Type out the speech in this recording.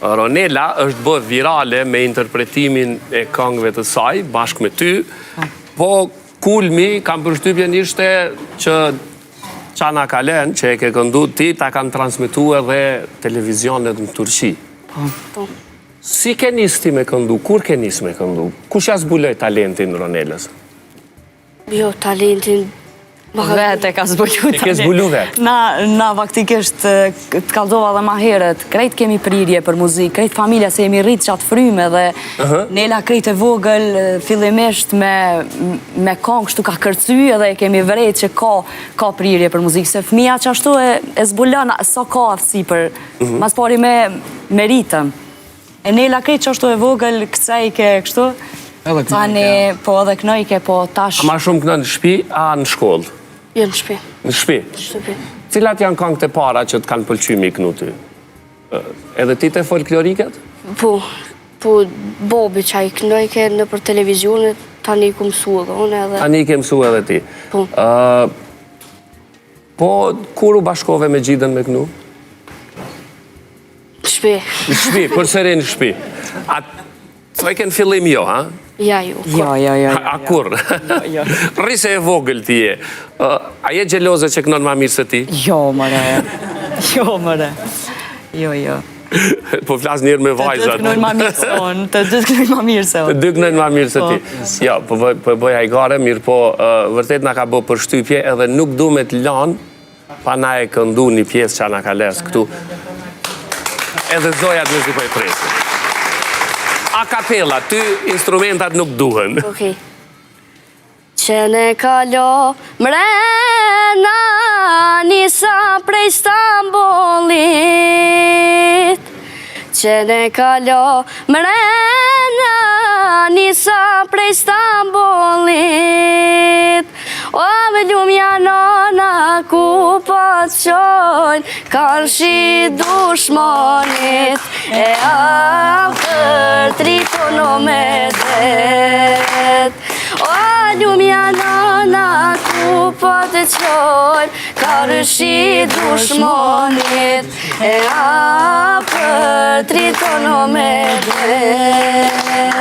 Ronela është bërë virale me interpretimin e këngëve të saj, bashkë me ty, po kulmi, kam përshtypjen ishte që Çana Kalen, që e ke këndu ti, ta kanë transmitu edhe televizionet në Turqi. Si ke nis ti me këndu? Kur ke nis me këndu? Kush ja zbuloj talentin Ronelës? Jo, talentin... Vete ka zbulu E ke zbulu vetë? Na faktikisht të kaldova dhe ma herët, krejt kemi prirje për muzikë, krejt familja se jemi rritë qatë fryme dhe Nela krejt e vogël fillimisht me kong shtu ka kërcy edhe kemi vrejt që ka prirje për muzikë, se fëmija që ashtu e zbulon sa ka aftësi për mas pari me ritëm. E Nela krejt që ashtu e vogël këcejke kështu, tani po edhe knojke, po tash... A ma shumë kënë në shpi, a në shkollë? Jo, në shpi. Në shpi? Cilat janë këngët e para që të kanë pëlqymi kënu ty? Edhe ti të folkloriket? Po, Bobi që a i kënojke në për televizionet, tani ku mësu edhe unë edhe... Tani ke mësu edhe ti? Po. Po, kur u bashkove me Gjidën me kënu? Në shpi. Në shpi, përsëri në shpi. A të kënë fillim jo, ha? Ja, jo. A kur? Rrise e vogël ti je. A je gjeloze që kënon ma mirë se ti? Jo, mëre. Jo. Po flas njërë me vajzat. Të dy kënojnë ma mirë se unë. Të dy kënojnë ma mirë se unë. Të dy kënojnë ma mirë se ti. Ja, po bëj hajgare, mirë po, vërtet nga ka bë përshtypje edhe nuk du me të lanë pa na e këndu një pjesë Çana Kales këtu. Edhe zojat në si po e presin. A kapela, ty instrumentat nuk duhen. Okej. Që ne kalo mrena nisa prej Stambollit. Që ne kalo mrena nisa prej Stambollit. O me ljumja nona ku po të qojnë, kanë shi dushmonit, e afër tritono me det. O ljumja nona ku po të qojnë, kanë shi dushmonit, e afër tritono me det.